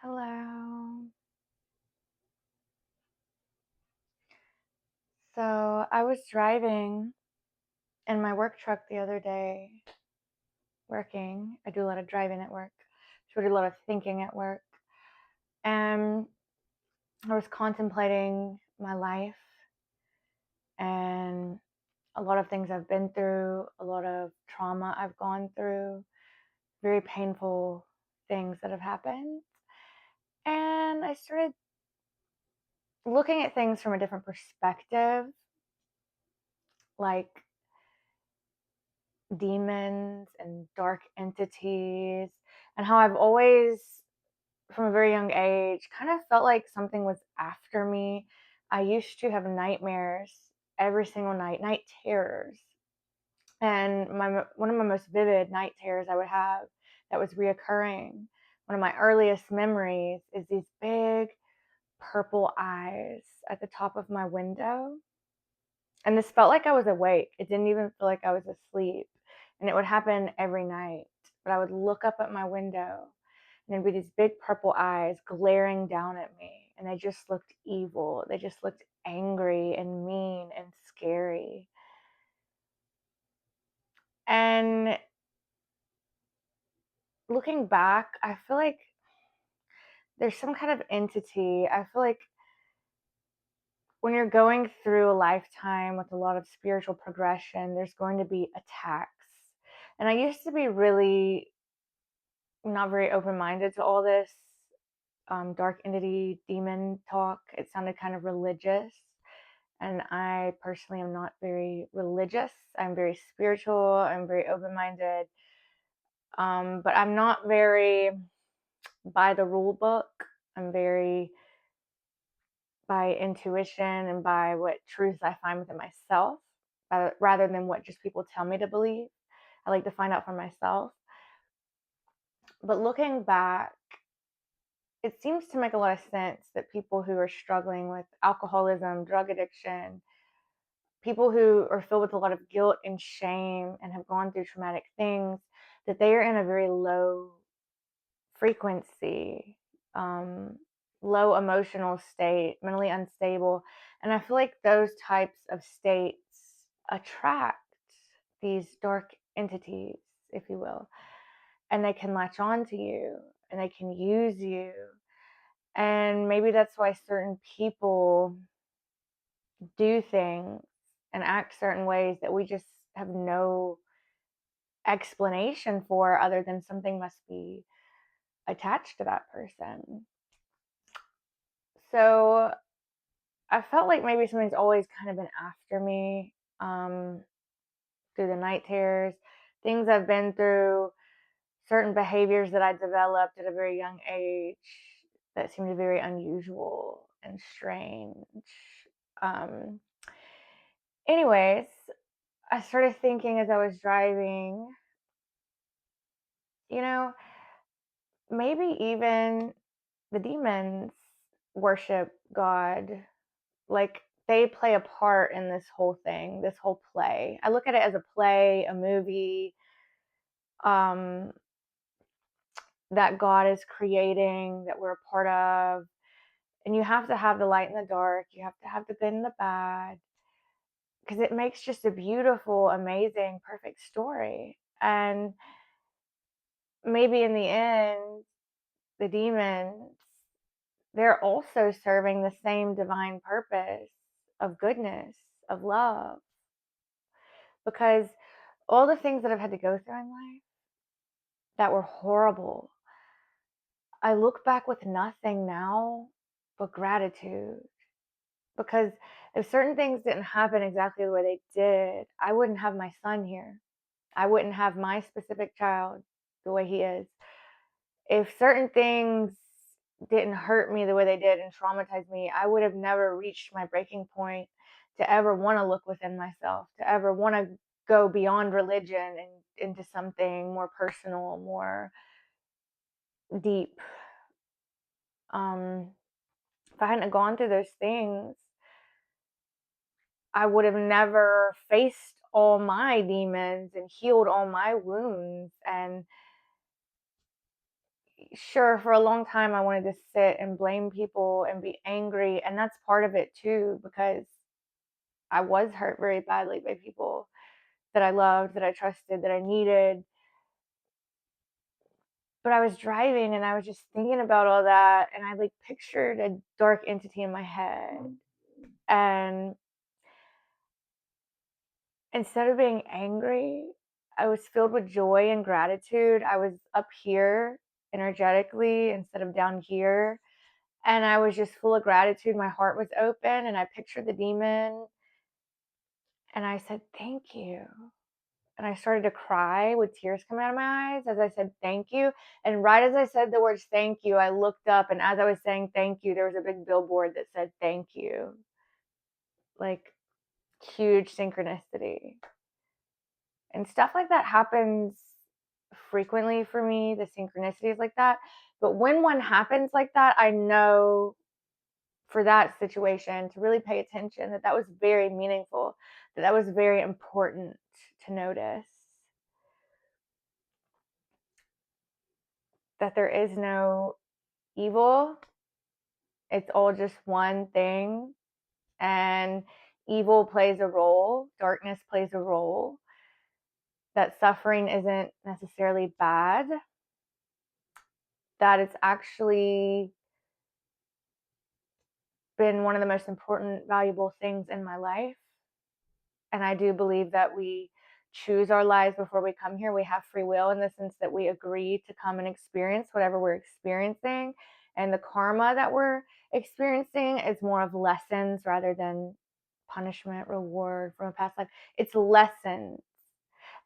Hello. So I was driving in my work truck the other day, working. I do a lot of driving at work, so I do a lot of thinking at work. And I was contemplating my life and a lot of things I've been through, a lot of trauma I've gone through, very painful things that have happened. And I started looking at things from a different perspective, like demons and dark entities, and how I've always, from a very young age, kind of felt like something was after me. I used to have nightmares every single night, night terrors. And one of my most vivid night terrors I would have that was reoccurring, one of my earliest memories is these big purple eyes at the top of my window. And this felt like I was awake. It didn't even feel like I was asleep. And it would happen every night. But I would look up at my window and there'd be these big purple eyes glaring down at me. And they just looked evil. They just looked angry and mean and scary. And looking back, I feel like there's some kind of entity. I feel like when you're going through a lifetime with a lot of spiritual progression, there's going to be attacks. And I used to be really not very open minded to all this dark entity demon talk. It sounded kind of religious. And I personally am not very religious. I'm very spiritual. I'm very open minded. But I'm not very by the rule book. I'm very by intuition and by what truths I find within myself rather than what just people tell me to believe. I like to find out for myself. But looking back, it seems to make a lot of sense that people who are struggling with alcoholism, drug addiction, people who are filled with a lot of guilt and shame and have gone through traumatic things, that they are in a very low frequency, um, low emotional state, mentally unstable. And I feel like those types of states attract these dark entities, if you will, and they can latch on to you and they can use you. And maybe that's why certain people do things and act certain ways that we just have no explanation for other than something must be attached to that person. So I felt like maybe something's always kind of been after me um, through the night terrors, things I've been through, certain behaviors that I developed at a very young age that seemed very unusual and strange. Um, Anyways, I started thinking as I was driving, you know, maybe even the demons worship God. Like they play a part in this whole thing, this whole play. I look at it as a play, a movie, um, that God is creating, that we're a part of. And you have to have the light and the dark, you have to have the good and the bad, because it makes just a beautiful, amazing, perfect story. And maybe in the end, the demons, they're also serving the same divine purpose of goodness, of love. Because all the things that I've had to go through in life that were horrible, I look back with nothing now but gratitude. Because if certain things didn't happen exactly the way they did, I wouldn't have my son here. I wouldn't have my specific child the way he is. If certain things didn't hurt me the way they did and traumatize me, I would have never reached my breaking point to ever want to look within myself, to ever want to go beyond religion and into something more personal, more deep. Um, if I hadn't gone through those things, I would have never faced all my demons and healed all my wounds and sure, for a long time I wanted to sit and blame people and be angry, and that's part of it too, because I was hurt very badly by people that I loved, that I trusted, that I needed. But I was driving and I was just thinking about all that, and I like pictured a dark entity in my head. And instead of being angry, I was filled with joy and gratitude. I was up here energetically instead of down here. And I was just full of gratitude. My heart was open, and I pictured the demon, and I said, "Thank you." And I started to cry with tears coming out of my eyes as I said, "Thank you." And right as I said the words "thank you," I looked up, and as I was saying "thank you," there was a big billboard that said "thank you." Like, huge synchronicity. And stuff like that happens frequently for me, the synchronicities like that. But when one happens like that, I know for that situation to really pay attention, that that was very meaningful, that that was very important to notice, that there is no evil. It's all just one thing. And evil plays a role, darkness plays a role, that suffering isn't necessarily bad, that it's actually been one of the most important, valuable things in my life. And I do believe that we choose our lives before we come here. We have free will in the sense that we agree to come and experience whatever we're experiencing. And the karma that we're experiencing is more of lessons rather than punishment, reward from a past life. It's lessons.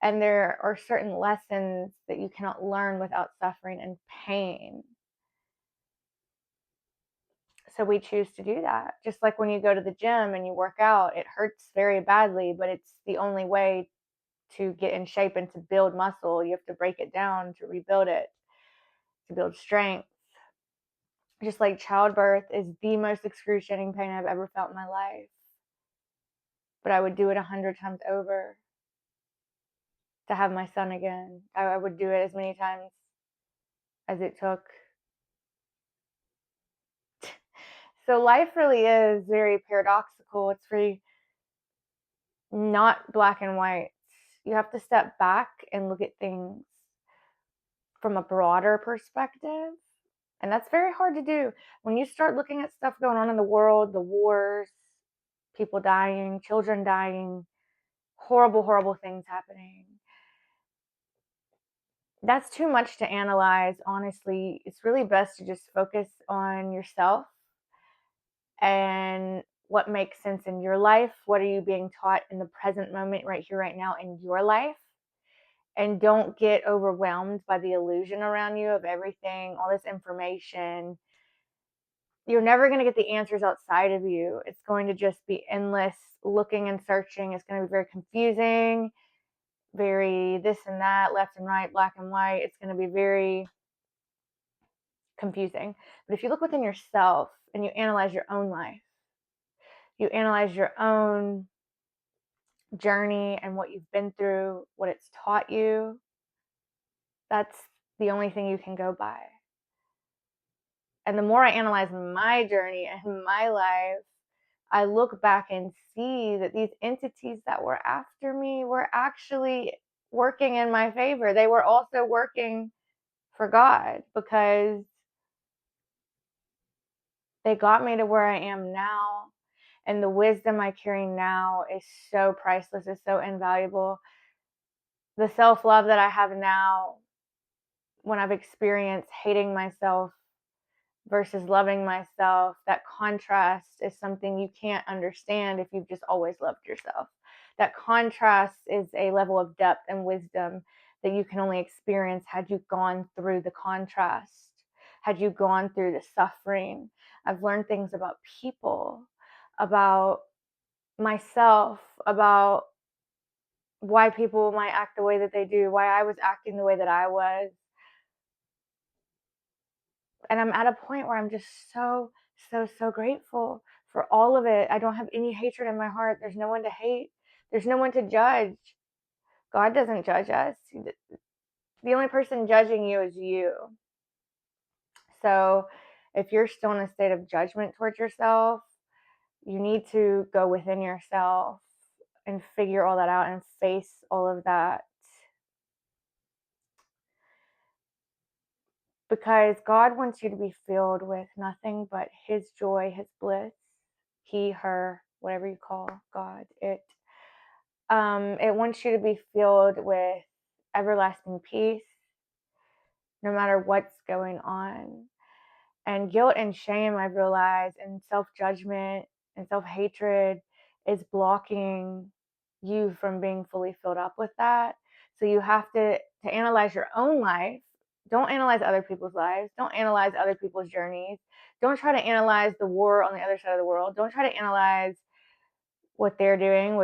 And there are certain lessons that you cannot learn without suffering and pain. So we choose to do that. Just like when you go to the gym and you work out, it hurts very badly, but it's the only way to get in shape and to build muscle. You have to break it down to rebuild it, to build strength. Just like childbirth is the most excruciating pain I've ever felt in my life. But I would do it 100 times over to have my son again. I would do it as many times as it took. So life really is very paradoxical. It's very not black and white. You have to step back and look at things from a broader perspective. And that's very hard to do. When you start looking at stuff going on in the world, the wars, people dying, children dying, horrible, horrible things happening, that's too much to analyze, honestly. It's really best to just focus on yourself and what makes sense in your life. What are you being taught in the present moment, right here, right now, in your life? And don't get overwhelmed by the illusion around you of everything, all this information. You're never going to get the answers outside of you. It's going to just be endless looking and searching. It's going to be very confusing, very this and that, left and right, black and white. It's going to be very confusing. But if you look within yourself and you analyze your own life, you analyze your own journey and what you've been through, what it's taught you, that's the only thing you can go by. And the more I analyze my journey and my life, I look back and see that these entities that were after me were actually working in my favor. They were also working for God, because they got me to where I am now. And the wisdom I carry now is so priceless, is so invaluable. The self love that I have now, when I've experienced hating myself versus loving myself, that contrast is something you can't understand if you've just always loved yourself. That contrast is a level of depth and wisdom that you can only experience had you gone through the contrast, had you gone through the suffering. I've learned things about people, about myself, about why people might act the way that they do, why I was acting the way that I was. And I'm at a point where I'm just so, so, so grateful for all of it. I don't have any hatred in my heart. There's no one to hate. There's no one to judge. God doesn't judge us. The only person judging you is you. So if you're still in a state of judgment towards yourself, you need to go within yourself and figure all that out and face all of that. Because God wants you to be filled with nothing but His joy, His bliss, He, her, whatever you call God, it. It wants you to be filled with everlasting peace, no matter what's going on. And guilt and shame, I've realized, and self judgment and self hatred is blocking you from being fully filled up with that. So you have to analyze your own life. Don't analyze other people's lives. Don't analyze other people's journeys. Don't try to analyze the war on the other side of the world. Don't try to analyze what they're doing,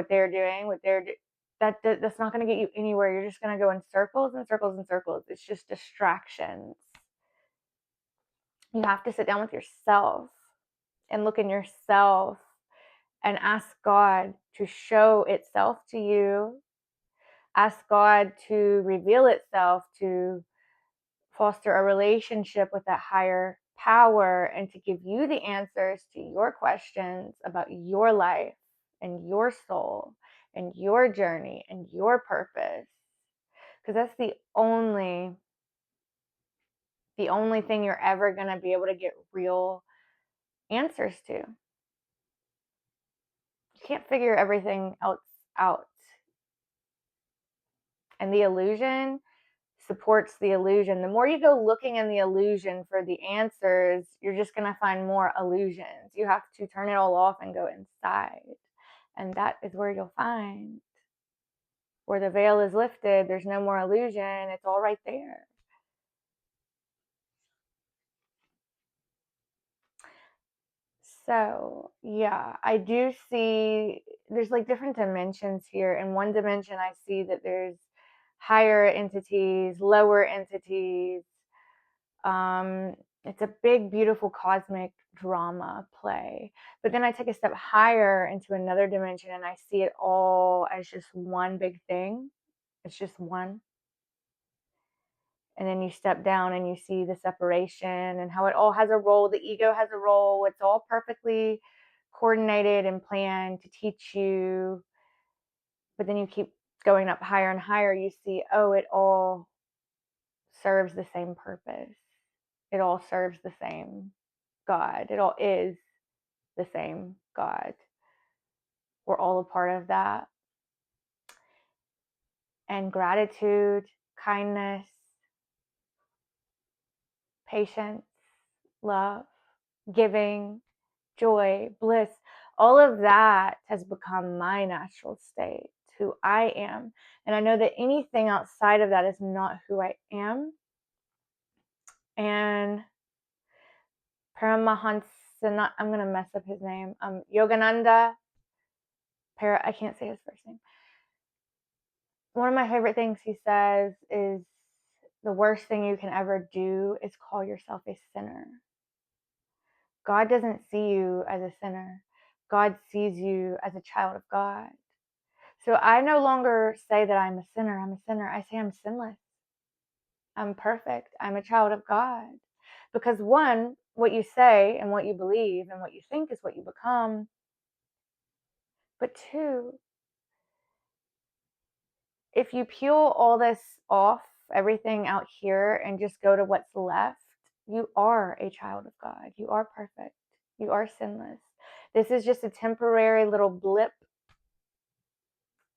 that's not going to get you anywhere. You're just going to go in circles and circles and circles. It's just distractions. You have to sit down with yourself and look in yourself and ask God to show itself to you. Ask God to reveal itself, to foster a relationship with that higher power, and to give you the answers to your questions about your life and your soul and your journey and your purpose. Because that's the only thing you're ever going to be able to get real answers to. You can't figure everything else out. And the illusion supports the illusion. The more you go looking in the illusion for the answers, you're just going to find more illusions. You have to turn it all off and go inside. And that is where you'll find where the veil is lifted. There's no more illusion. It's all right there. So, yeah, I do see there's like different dimensions here. In one dimension, I see that there's higher entities, lower entities. It's a big, beautiful cosmic drama play. But then I take a step higher into another dimension and I see it all as just one big thing. It's just one. And then you step down and you see the separation and how it all has a role. The ego has a role. It's all perfectly coordinated and planned to teach you. But then you keep going up higher and higher. You see, oh, it all serves the same purpose. It all serves the same God. It all is the same God. We're all a part of that. And gratitude, kindness, patience, love, giving, joy, bliss, all of that has become my natural state, who I am. And I know that anything outside of that is not who I am. And Paramahansa, I'm going to mess up his name, Yogananda, I can't say his first name. One of my favorite things he says is the worst thing you can ever do is call yourself a sinner. God doesn't see you as a sinner. God sees you as a child of God. So I no longer say that I'm a sinner. I'm a sinner. I say I'm sinless. I'm perfect. I'm a child of God. Because one, what you say and what you believe and what you think is what you become. But two, if you peel all this off, everything out here, and just go to what's left, you are a child of God. You are perfect. You are sinless. This is just a temporary little blip.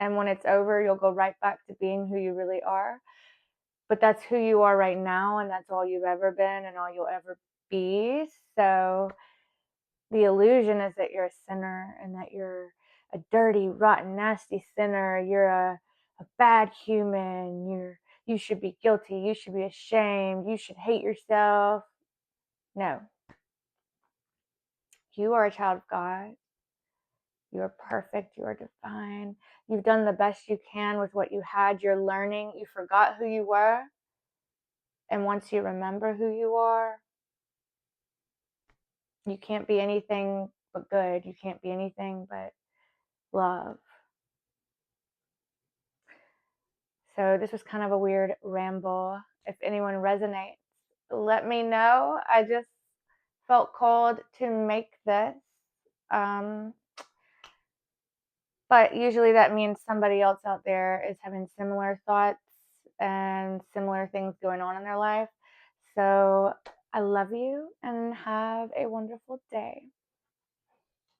And when it's over, you'll go right back to being who you really are. But that's who you are right now, and that's all you've ever been and all you'll ever be. So the illusion is that you're a sinner and that you're a dirty, rotten, nasty sinner. You're a bad human. You should be guilty. You should be ashamed. You should hate yourself. No. You are a child of God. You are perfect. You are divine. You've done the best you can with what you had. You're learning. You forgot who you were. And once you remember who you are, you can't be anything but good. You can't be anything but love. So this was kind of a weird ramble. If anyone resonates let me know. I just felt called to make this. Um, but usually that means somebody else out there is having similar thoughts and similar things going on in their life. So I love you and have a wonderful day.